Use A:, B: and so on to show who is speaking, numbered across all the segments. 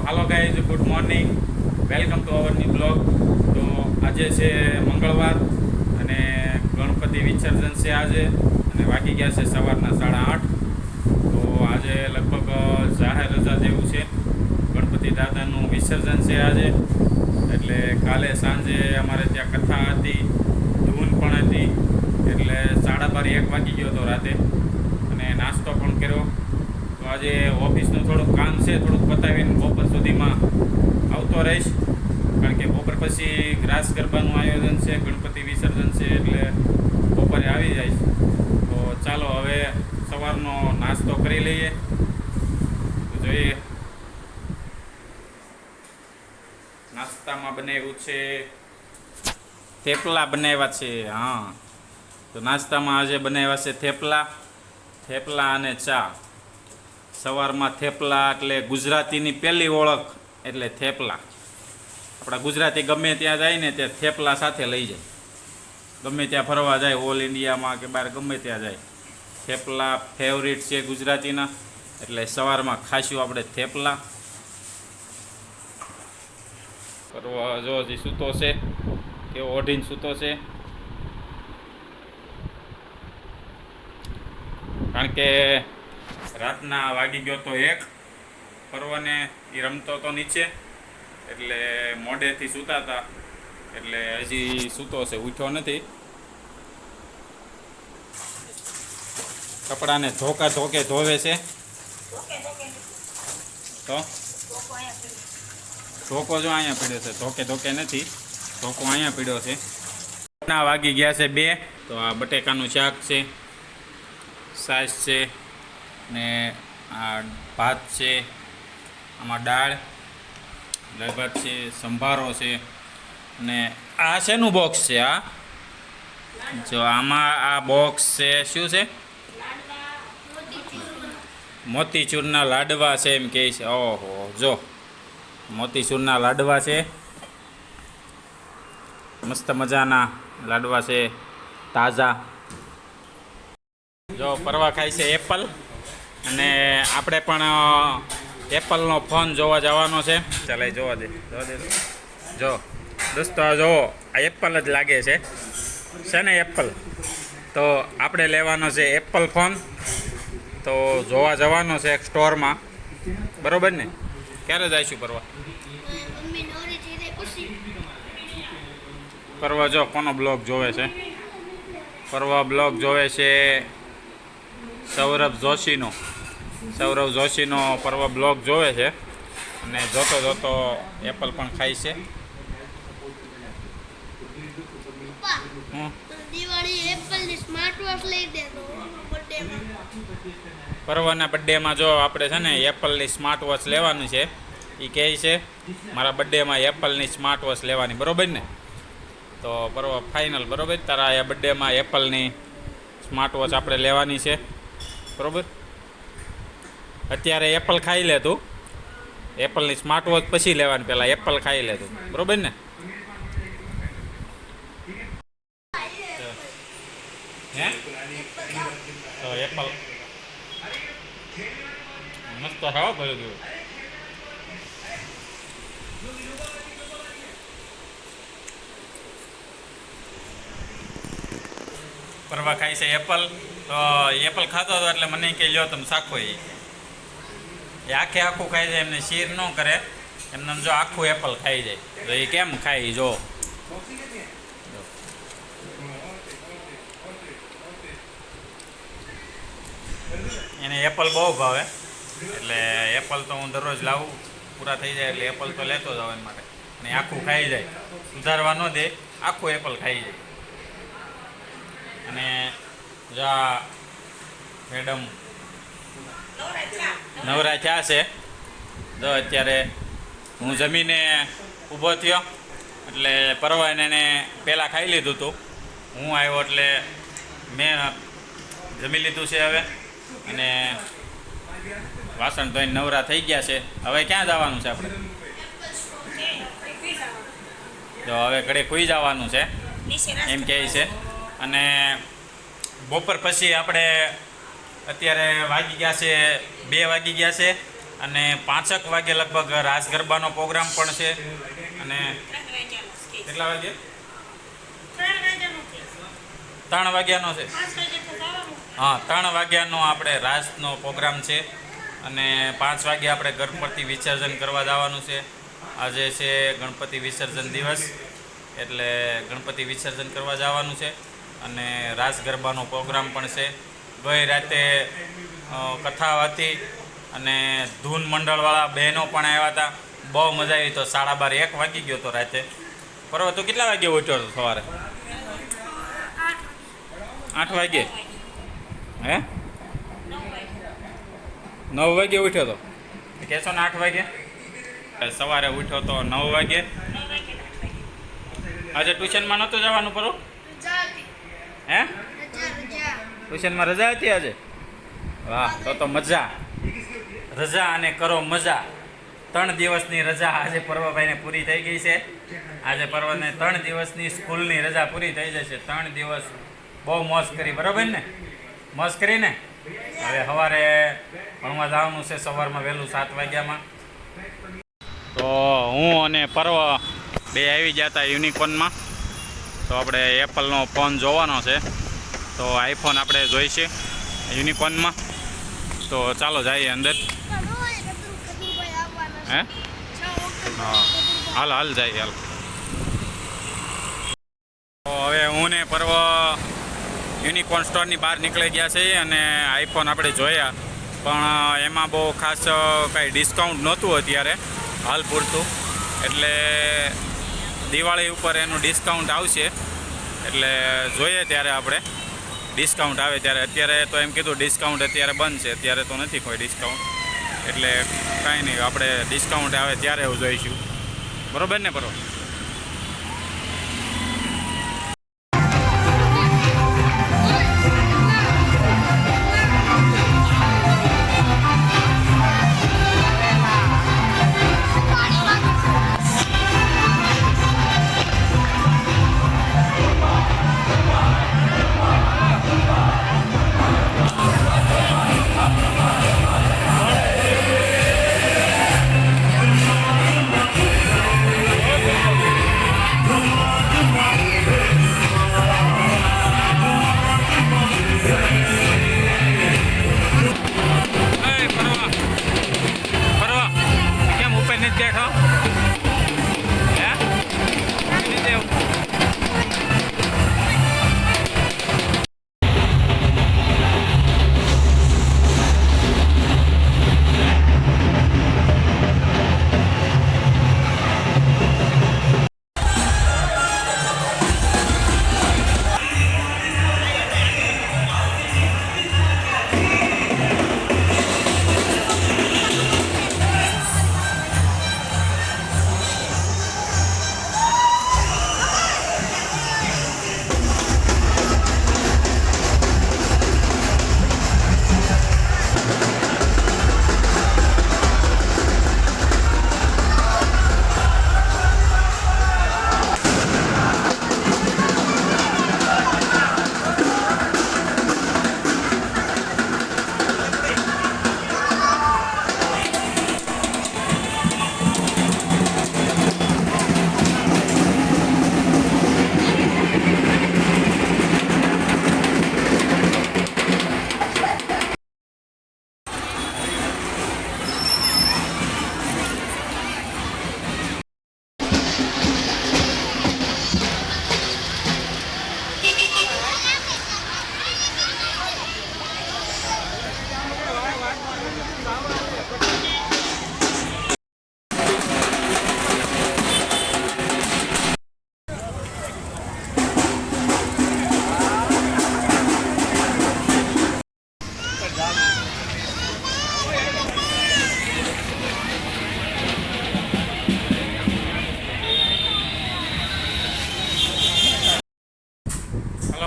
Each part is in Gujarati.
A: Hello guys, good morning, welcome to our new blog. તો આજે છે મંગળવાર અને ગણપતિ વિસર્જન છે આજે, અને વાગી ગયા છે સવારના 8:30. તો આજે લગભગ જાહેર રજા જેવું છે. ગણપતિ દાદાનું વિસર્જન છે આજે, એટલે કાલે સાંજે અમારે ત્યાં કથા હતી, ધૂન પણ હતી, એટલે 12:30-1 વાગી ગયો હતો રાતે, અને નાસ્તો પણ કર્યો. તો આજે ઓફિસનું થોડુંક કામ છે, થોડુંક પતાવીને બપોર સુધીમાં આવતો રહીશ, કારણ કે બપોર પછી રાસ ગરબાનું આયોજન છે, ગણપતિ વિસર્જન છે, એટલે બપોરે આવી જઈશ. તો ચાલો હવે સવારનો નાસ્તો કરી લઈએ. તો જોઈએ, નાસ્તામાં બનાવ્યું છે થેપલા બનાવ્યા છે. હા, તો નાસ્તામાં આજે બનાવ્યા છે થેપલા અને ચા. સવારમાં થેપલા એટલે ગુજરાતીની પહેલી ઓળખ, એટલે થેપલા. આપણા ગુજરાતી ગમે ત્યાં જાય ને તે થેપલા સાથે લઈ જાય, ગમે ત્યાં ફરવા જાય, ઓલ ઇન્ડિયામાં કે બહાર ગમે ત્યાં જાય, થેપલા ફેવરિટ છે ગુજરાતીના, એટલે સવારમાં ખાશું આપણે થેપલા. કરવા જો હજી સૂતો છે, કેવો ઓઢીને સૂતો છે, કારણ કે રાતના વાગી ગયો તો 1. ફરવાને એ રમતો તો નીચે, એટલે મોડેથી સૂતા હતા, એટલે હજી સૂતો છે, ઉઠ્યો નથી. કપડાને ધોકે ધોવે છે. તો ધોકો જો અહીંયા પીડ્યો છે, ધોકે નથી, ધોકો અહીંયા પીડ્યો છે. ના વાગી ગયા છે 2. તો આ બટેકાનું શાક છે, છાશ છે, ને આ ભાત છે, આમાં દાળ ભાત છે, સંભારો છે, ને આ શેનું બોક્સ છે? આ જો આમાં આ બોક્સ છે, શું છે? મોતીચૂરના લાડવા છે એમ કહે છે. ઓહો, જો મોતીચૂરના લાડવા છે, મસ્ત મજાના લાડવા છે, તાજા. જો પરવા ખાય છે એપલ, અને આપણે પણ એપલનો ફોન જોવા જવાનો છે. ચાલે જોવા દે. જો દોસ્તો, જુઓ આ એપલ જ લાગે છે ને એપલ. તો આપણે લેવાનો છે એપલ ફોન, તો જોવા જવાનો છે એક સ્ટોરમાં, બરોબર ને? ક્યારે જઈશું પરવા જો કોનો બ્લોગ જોવે છે? પરવા બ્લોગ જોવે છે સૌરભ જોશીનો પરવા બ્લોગ જોવે છે, અને જોતો એપલ પણ ખાય છે. પરવાના બર્થડેમાં જો આપણે છે ને એપલની સ્માર્ટ વોચ લેવાની છે. એ કહે છે મારા બર્થડેમાં એપલની સ્માર્ટ વોચ લેવાની, બરોબર ને? તો પરવા ફાઇનલ, બરોબર? તારા આ બર્થડેમાં એપલની સ્માર્ટ વોચ આપણે લેવાની છે, બરોબર? અત્યારે એપલ ખાઈ લે તું, એપલની સ્માર્ટ વોચ પછી લેવાની, પહેલાં એપલ ખાઈ લે તું, બરોબર ને? હે તો એપલ મસ્ત ખાવા ભર્યું ગયું. પરવા ખાય છે એપલ. તો એપલ ખાતો હતો એટલે મને કહે લ્યો તમે શાખો. એ આખું ખાઈ જાય, એમને શીર ન કરે, એમને જો આખું એપલ ખાઈ જાય. તો એ કેમ ખાય જો. એને એપલ બહુ ભાવે, એટલે એપલ તો હું દરરોજ લાવું, પૂરા થઈ જાય એટલે એપલ તો લેતો જ આવવા માટે. અને આખું ખાઈ જાય, સુધારવા ન દે, આખું એપલ ખાઈ જાય. અને જા મેડમ નવરા થયા છે. જો અત્યારે હું જમીને ઊભો થયો, એટલે પરવાને એને પહેલાં ખાઈ લીધું હતું. હું આવ્યો એટલે મેં જમી લીધું છે હવે, અને વાસણ ધોઈને નવરા થઈ ગયા છે. હવે ક્યાં જવાનું છે આપણે? જો હવે ઘરે ખુઈ જવાનું છે એમ કહે છે. અને બપોર પછી આપણે અત્યારે વાગી ગયા છે 2 વાગી ગયા છે, અને 5 વાગે લગભગ રાસ ગરબાનો પ્રોગ્રામ પણ છે. અને કેટલા વાગે? 3 વાગ્યાનો છે. હા, 3 વાગ્યાનો આપણે રાસનો પ્રોગ્રામ છે અને 5 વાગે આપણે ગણપતિ વિસર્જન કરવા જવાનું છે. આજે છે ગણપતિ વિસર્જન દિવસ, એટલે ગણપતિ વિસર્જન કરવા જવાનું છે અને રાસ ગરબાનો પ્રોગ્રામ પણ છે. ગઈ રાતે કથા હતી અને ધૂન મંડળવાળા બહેનો પણ આવ્યા હતા. બહુ મજા આવી. તો 12:30 1 વાગી ગયો તો રાતે. બરાબર. તો કેટલા વાગે ઉઠ્યો હતો સવારે? 8 વાગે. હે 9 વાગે ઉઠ્યો હતો. કહેશો ને 8 વાગે? સવારે ઉઠ્યો તો 9 વાગે. આજે ટ્યુશનમાં નહોતું જવાનું પરો? હે ટ્યુશનમાં રજા હતી આજે? વાહ, તો મજા. રજા અને કરો મજા. 3 દિવસની રજા આજે પર્વભાઈને પૂરી થઈ ગઈ છે. આજે પર્વને 3 દિવસની સ્કૂલની રજા પૂરી થઈ જશે. 3 દિવસ બહુ મોજ કરી. બરાબર ને? મોજ કરીને હવે સવારે ભણવા જવાનું છે. સવારમાં વહેલું 7 વાગ્યામાં. તો હું અને પર્વ બે આવી ગયા હતા યુનિકોર્નમાં. તો આપણે એપલનો ફોન જોવાનો છે. તો આઈફોન આપણે જોઈશે યુનિકોર્નમાં. તો ચાલો જઈએ અંદર. હે હા, હાલ જાય હાલ. તો હવે હું ને પર્વ યુનિકોર્ન સ્ટોરની બહાર નીકળી ગયા છે અને આઈફોન આપણે જોયા, પણ એમાં બહુ ખાસ કાંઈ ડિસ્કાઉન્ટ નહોતું અત્યારે હાલ પૂરતું. એટલે દિવાળી ઉપર એનું ડિસ્કાઉન્ટ આવશે, એટલે જોઈએ ત્યારે આપણે ડિસ્કાઉન્ટ આવે ત્યારે. અત્યારે તો એમ કીધું ડિસ્કાઉન્ટ અત્યારે બંધ છે, અત્યારે તો નથી કોઈ ડિસ્કાઉન્ટ. એટલે કાંઈ નહીં, આપણે ડિસ્કાઉન્ટ આવે ત્યારે એવું જોઈશું. બરાબર ને બરાબર?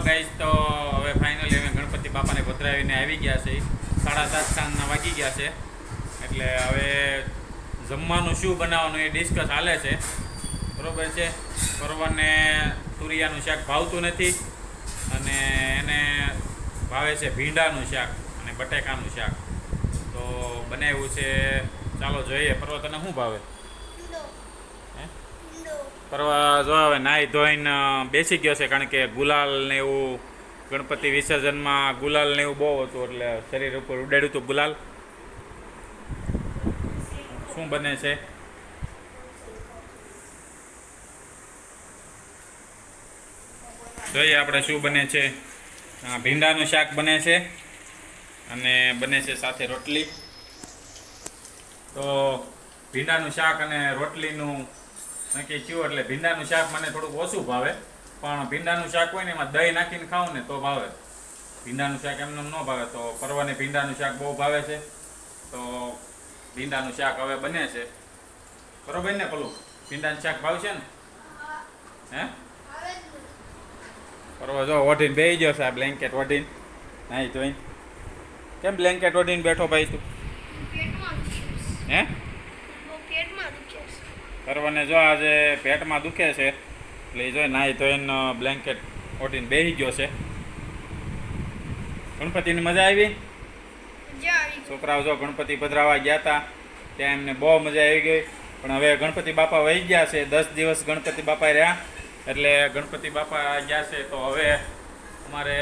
A: ગાઈઝ, તો હવે ફાઇનલી અમે ગણપતિ બાપાને પધરાવીને આવી ગયા છે. 7:30 સાંજના વાગી ગયા છે. એટલે હવે જમવાનું શું બનાવવાનું એ ડિસ્કસ હાલે છે. બરાબર છે? પરવાને તુરિયાનું શાક ભાવતું નથી અને એને ભાવે છે ભીંડાનું શાક અને બટેકાનું શાક. તો બનાવ્યું છે. ચાલો જોઈએ. પરવા તને શું ભાવે? હે પરવા જો હવે નાહી ધોઈને બેસી ગયો છે, કારણ કે ગુલાલ ને એવું ગણપતિ વિસર્જનમાં ગુલાલ ને એવું બહુ હતું, એટલે શરીર ઉપર ઉડાડ્યું હતું ગુલાલ. શું બને છે? જોઈએ આપણે શું બને છે. ભીંડાનું શાક બને છે અને બને છે સાથે રોટલી. તો ભીંડાનું શાક અને રોટલીનું નક્કી થયું. એટલે ભીંડાનું શાક મને થોડુંક ઓછું ભાવે, પણ ભીંડાનું શાક હોય ને એમાં દહીં નાખીને ખાવું ને તો ભાવે. ભીંડાનું શાક એમને ન ભાવે. તો પરવાને ભીંડાનું શાક બહુ ભાવે છે. તો ભીંડાનું શાક હવે બને છે. બરોબર ને પેલું ભીંડાનું શાક ભાવશે ને? હે પરવા જો ઓઢીને બેસી ગયો છે, આ બ્લેન્કેટ ઓઢીને. નાઈ તો કેમ બ્લેન્કેટ ઓઢીને બેઠો ભાઈ તું? હે પરવાને જો આજે પેટમાં દુખે છે, એટલે જો નાઈ તો એને બ્લેન્કેટ ઓઢીને બેસી ગયો છે. ગણપતિની મજા આવી? છોકરાઓ જો ગણપતિ પધરાવા ગયા હતા ત્યાં એમને બહુ મજા આવી ગઈ. પણ હવે ગણપતિ બાપા વહી ગયા છે. 10 દિવસ ગણપતિ બાપા રહ્યા, એટલે ગણપતિ બાપા ગયા છે. તો હવે અમારે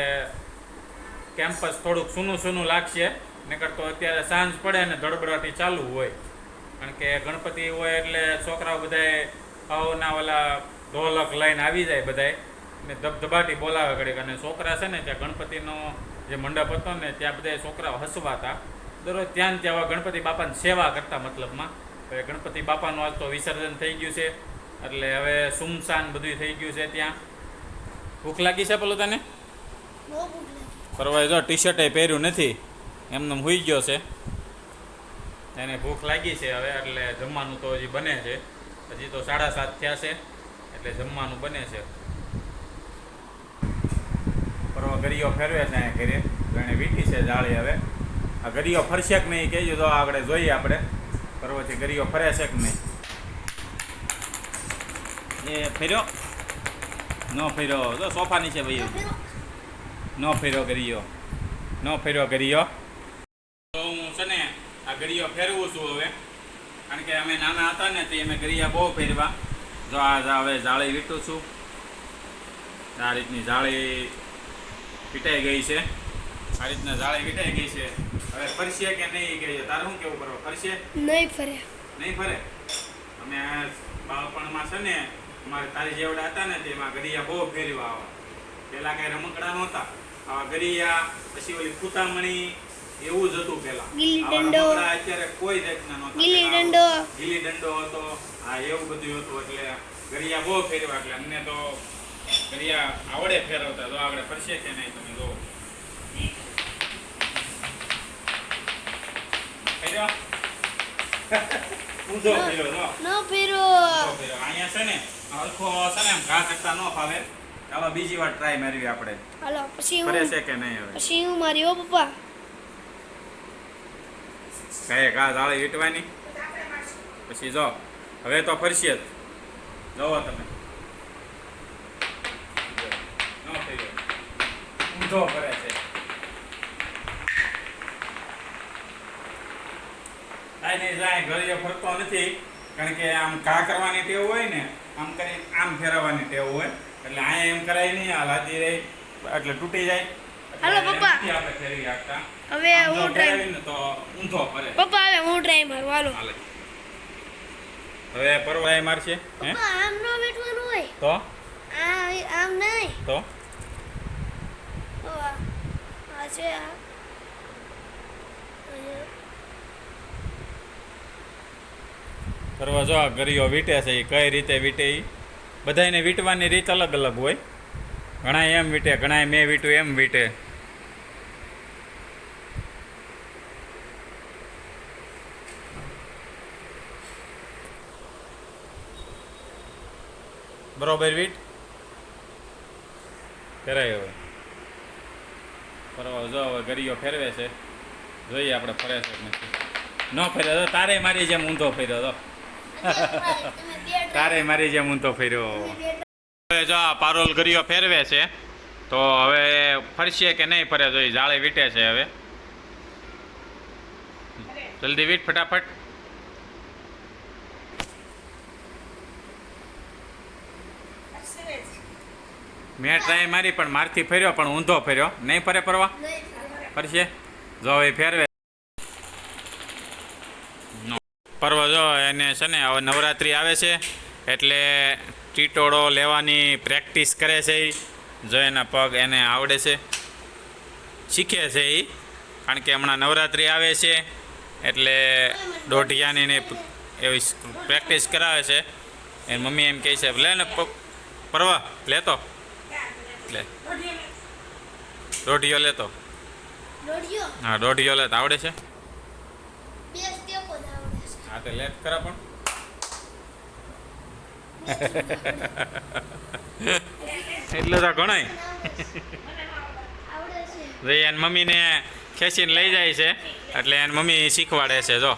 A: કેમ્પસ થોડુંક સૂનું સૂનું લાગશે. નકર તો અત્યારે સાંજ પડે ને ધડબડાટી ચાલુ હોય, કારણ કે ગણપતિ હોય એટલે છોકરાઓ બધાય ભાવના ઓલા ઢોલક લઈને આવી જાય બધાય ને ધબધબાટી બોલાવે ઘડીક. અને છોકરા છે ને ત્યાં ગણપતિનો જે મંડપ હતો ને ત્યાં બધા છોકરાઓ હસવાતા દરરોજ ત્યાં ત્યાં ગણપતિ બાપાની સેવા કરતા. મતલબમાં હવે ગણપતિ બાપાનું આજ તો વિસર્જન થઈ ગયું છે, એટલે હવે સુમસાન બધું થઈ ગયું છે. ત્યાં ભૂખ લાગી છે પેલું તને? પરવા જો ટી શર્ટે પહેર્યું નથી, એમને હુઈ ગયો છે. એને ભૂખ લાગી છે હવે, એટલે જમવાનું તો હજી બને છે. હજી તો 7:30 થયા છે, એટલે જમવાનું બને છે. પરવા ગરીઓ ફેરવે છે અહીંયા ઘરે, એને વીટી છે જાળી. હવે આ ગરીઓ ફરશે કે નહીં કહેજો, તો આગળ જોઈએ આપણે. પરવાથી ગરીઓ ફરે છે કે નહીં. એ ફેર્યો ન ફેર્યો તો સોફા નીચે ભાઈ ન ફેર્યો ગરીયો, ન ફેર્યો ગરીયો. તો હું છે ને આ ગરીયો ફેરવું છું હવે, કારણ કે અમે નાના હતા ને તે અમે ગરીયા બહુ ફેરવા. જો આ હવે જાળી વીટું છું. આ રીતની જાળી વીટાઈ ગઈ છે. આ રીતના જાળી વીટાઈ ગઈ છે. હવે ફરશે કે નહીં ગઈ? તારે શું કેવું કરવા? ફરશે? નહીં ફરે. નહીં ફરે? અમે બાળપણમાં છે ને અમારે તારી જેવડા હતા ને તેમાં ગરિયા બહુ ફેરવા આવા. પેલા કઈ રમકડા નહોતા, આવા ગરિયા, પછી ઓલી ફૂટામણી એવું જ હતું પેલા. અત્યારે કોઈ જાતના નહોતા. ગીલી દંડો હતો, હા એવું બધું હતું. એટલે ગરિયા બહુ ફેરવા. એટલે અમને તો ગરિયા આવડે ફેરવતા. તો આગળ ફરશે કે નહીં તમે જો. ફેર્યો? ઊંધો ફેર્યો જો. ન ફેર્યો. અહીંયા છે ને હરખો છે ને ઘા કરતા ન ફાવે. ચાલો બીજી વાર ટ્રાય મારવી આપણે. હાલો પછી ફરે છે કે નહીં? હવે પછી હું મારી ઓ પપ્પા કહે ઘા જાળી વીટવાની. પછી જો હવે તો ફરશે જ. જોવો તમે. ન ફેર્યો, ઊંધો ફરે છે. કાંઈ નહીં જાય, ઘરે ફરતો નથી, કારણ કે આમ ઘા કરવાની ટેવ હોય ને, આમ કરી આમ ફેરવવાની ટેવ હોય. એટલે અહીંયા એમ કરાય નહીં, આ લાદી રહી એટલે તૂટી જાય. હાલો પપ્પા આપણે ફેરવી આપતા. હવે હું ટ્રાય ને તો ઊંધો ફરે. પપ્પા હવે હું ટ્રાય મારું. હાલો હવે પરવાય મારશે. પપ્પા આમ નો બેઠવાનું હોય તો આમ નહીં તો આ છે આ ફરવા જો. ગરીઓ વીટે છે, એ કઈ રીતે વીટે એ બધાને વીટવાની રીત અલગ અલગ હોય. ઘણા એમ વીટે, ઘણા મેં વીટું એમ વીટે. બરોબર વીટ ફેરાય. હવે ફરવા જો હવે ગરીઓ ફેરવે છે, જોઈએ આપણે ફરે છે નથી. ન ફેર્યો તો તારે મારી જેમ ઊંધો ફેર્યો તો. તારે મારી જેમ ઊંધો ફેર્યો. હવે જો આ પારોલ ગરીઓ ફેરવે છે, તો હવે ફરશે કે નહીં ફરે? તો એ જાળે વીટે છે. હવે જલ્દી વીટ ફટાફટ. મેં ટ્રાય મારી પણ મારથી ફર્યો પણ ઊંધો ફર્યો. નહીં ફરે પરવા ફરશે. જો એ ફેરવે પરવા. જો એને છે ને હવે નવરાત્રિ આવે છે એટલે ટીટોળો લેવાની પ્રેક્ટિસ કરે છે એ. જો એના પગ એને આવડે છે, શીખે છે એ, કારણ કે હમણાં નવરાત્રિ આવે છે એટલે દોઢિયાની ને એવી પ્રેક્ટિસ કરાવે છે. એની મમ્મી એમ કહે છે લે ને પરવા લેતો લે દોઢિયો લેતો. હા દોઢિયો લેતો આવડે છે. હા તો લેટ ખરા પણ એટલે તો ઘણાય. એની મમ્મીને ખેંચીને લઈ જાય છે એટલે એની મમ્મી શીખવાડે છે. જો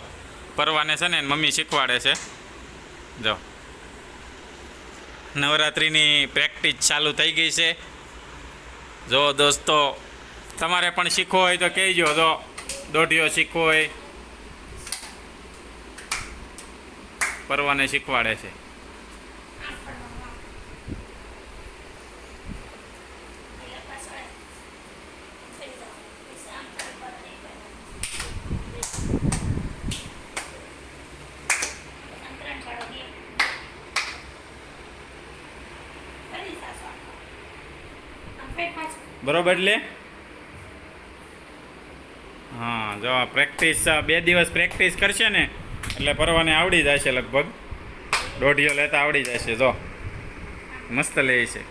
A: પરવાને છે ને એની મમ્મી શીખવાડે છે. જો નવરાત્રિની પ્રેક્ટિસ ચાલુ થઈ ગઈ છે. જો દોસ્તો તમારે પણ શીખવો હોય તો કહેજો. જો દોઢિયો શીખવો હોય પરવાને શીખવાડે છે. બરોબર લે. હા જો પ્રેક્ટિસ 2 દિવસ પ્રેક્ટિસ કરશે ને એટલે પરવાને આવડી જશે. લગભગ દોઢિયો લેતા આવડી જશે. જો મસ્ત લે છે.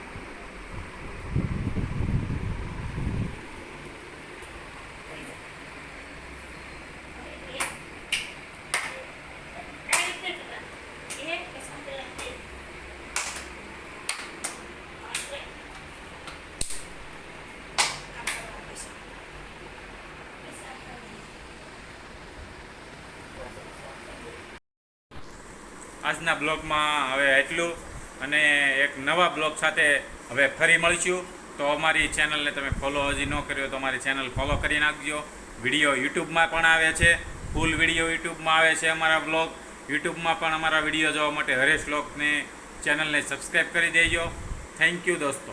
A: આજના બ્લોગમાં હવે એટલું, અને એક નવા બ્લોગ સાથે હવે ફરી મળીશું. તો અમારી ચેનલને તમે ફોલો હજી ન કર્યો તો અમારી ચેનલ ફોલો કરી નાખજો. વિડીયો યુટ્યુબમાં પણ આવે છે, ફૂલ વિડીયો યુટ્યુબમાં આવે છે. અમારા બ્લોગ યુટ્યુબમાં પણ અમારા વિડીયો જોવા માટે હરેશ બ્લોગને ચેનલને સબસ્ક્રાઈબ કરી દેજો. થેન્ક યુ દોસ્તો.